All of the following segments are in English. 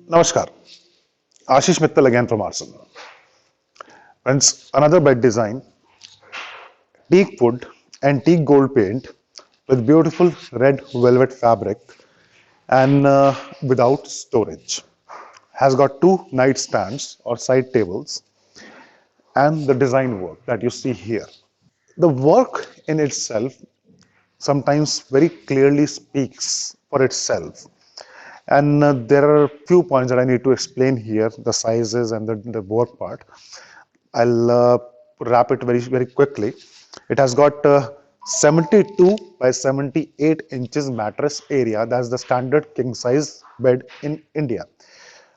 Namaskar, Ashish Mittal again from Aarsun. Friends, another bed design, teak wood and teak gold paint with beautiful red velvet fabric and without storage. Has got two nightstands or side tables and the design work that you see here. The work in itself sometimes very clearly speaks for itself. And there are a few points that I need to explain here, the sizes and the work part. I'll wrap it very quickly. It has got 72 by 78 inches mattress area. That's the standard king size bed in India.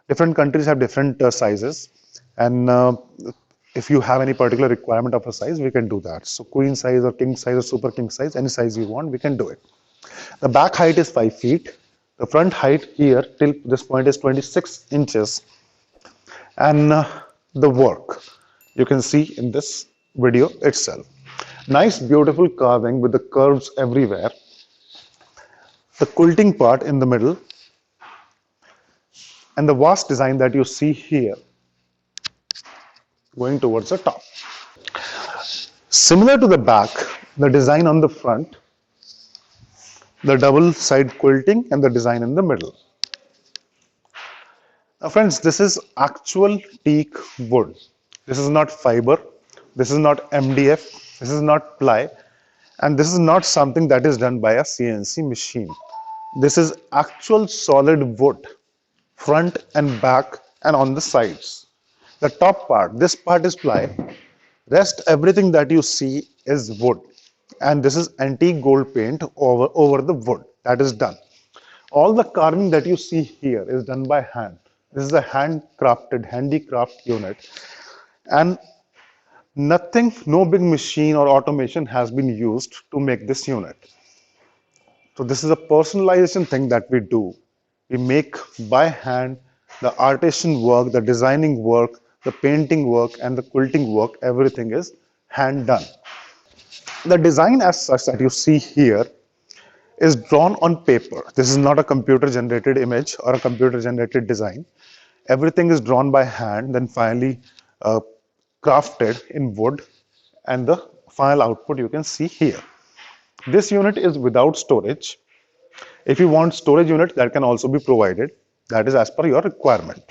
Different countries have different sizes, and if you have any particular requirement of a size, we can do that. So queen size or king size or super king size, any size you want, we can do it. The back height is 5 feet. The front height here till this point is 26 inches. And the work you can see in this video itself. Nice, beautiful carving with the curves everywhere. The quilting part in the middle. And the vase design that you see here going towards the top. Similar to the back, the design on the front, the double side quilting and the design in the middle. Now friends, this is actual teak wood. This is not fiber, this is not MDF, this is not ply, and this is not something that is done by a CNC machine. This is actual solid wood, front and back and on the sides. The top part, this part is ply, rest everything that you see is wood. And this is antique gold paint over the wood that is done. All the carving that you see here is done by hand. This is a handcrafted handicraft unit, and nothing, no big machine or automation has been used to make this unit. So this is a personalization thing that we do. We make by hand the artisan work, the designing work, the painting work and the quilting work, everything is hand done. The design as such that you see here is drawn on paper. This is not a computer generated image or a computer generated design. Everything is drawn by hand, then finally crafted in wood, and the final output you can see here. This unit is without storage. If you want storage unit, that can also be provided. That is as per your requirement.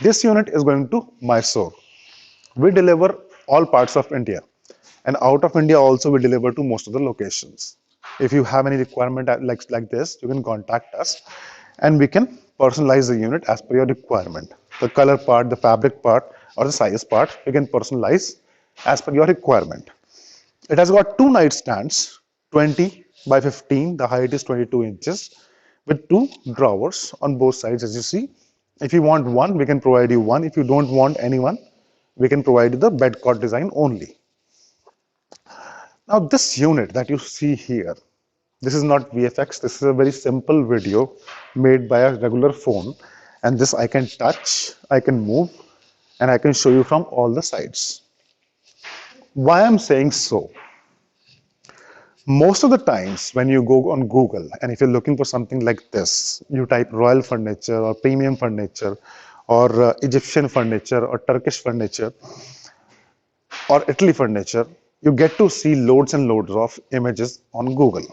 This unit is going to Mysore. We deliver all parts of India, and out of India also we deliver to most of the locations. If you have any requirement like this, you can contact us and we can personalize the unit as per your requirement. The color part, the fabric part or the size part, we can personalize as per your requirement. It has got two nightstands, 20 by 15, the height is 22 inches with two drawers on both sides as you see. If you want one, we can provide you one. If you don't want anyone, we can provide you the bed cot design only. Now this unit that you see here, this is not VFX, this is a very simple video made by a regular phone, and this I can touch, I can move, and I can show you from all the sides. Why I'm saying so? Most of the times when you go on Google and if you're looking for something like this, you type royal furniture or premium furniture or Egyptian furniture or Turkish furniture or Italy furniture, you get to see loads and loads of images on Google.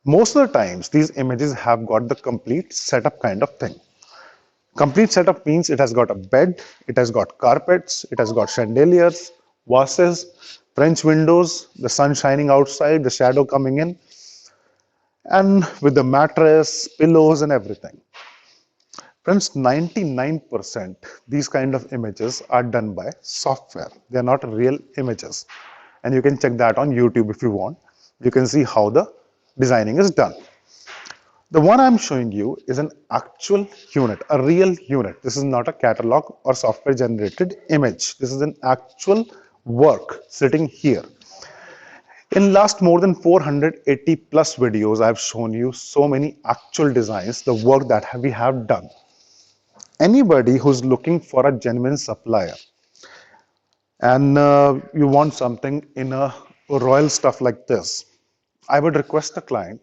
Most of the times these images have got the complete setup kind of thing. Complete setup means it has got a bed, it has got carpets, it has got chandeliers, vases, French windows, the sun shining outside, the shadow coming in, and with the mattress, pillows and everything. Friends, 99% these kind of images are done by software. They are not real images. And you can check that on YouTube if you want. You can see how the designing is done. The one I'm showing you is an actual unit, a real unit. This is not a catalog or software generated image. This is an actual work sitting here. In last more than 480 plus videos, I've shown you so many actual designs, the work that we have done. Anybody who's looking for a genuine supplier and you want something in a royal stuff like this, I would request the client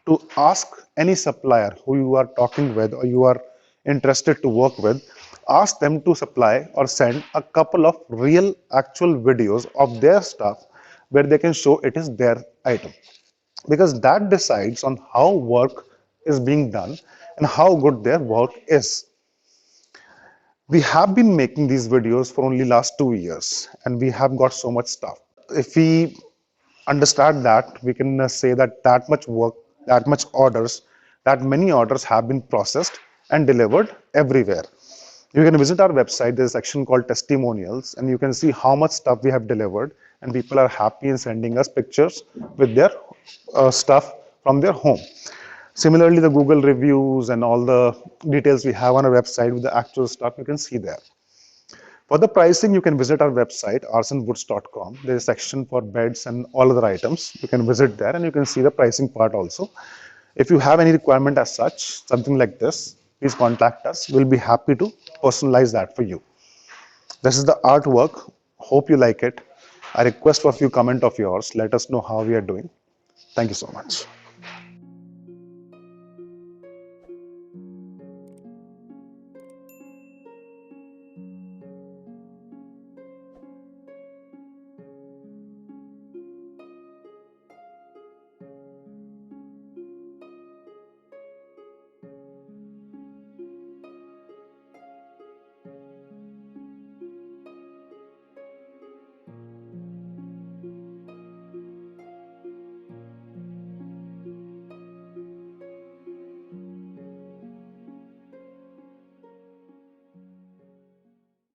to ask any supplier who you are talking with or you are interested to work with, ask them to supply or send a couple of real actual videos of their stuff where they can show it is their item, because that decides on how work is being done and how good their work is. We have been making these videos for only last 2 years and we have got so much stuff. If we understand that, we can say that that much work, that much orders, that many orders have been processed and delivered everywhere. You can visit our website. There's a section called testimonials and you can see how much stuff we have delivered, and people are happy in sending us pictures with their stuff from their home. Similarly, the Google reviews and all the details we have on our website with the actual stuff you can see there. For the pricing, you can visit our website, aarsunwoods.com. There is a section for beds and all other items. You can visit there and you can see the pricing part also. If you have any requirement as such, something like this, please contact us. We'll be happy to personalize that for you. This is the artwork. Hope you like it. I request for a few comments of yours. Let us know how we are doing. Thank you so much.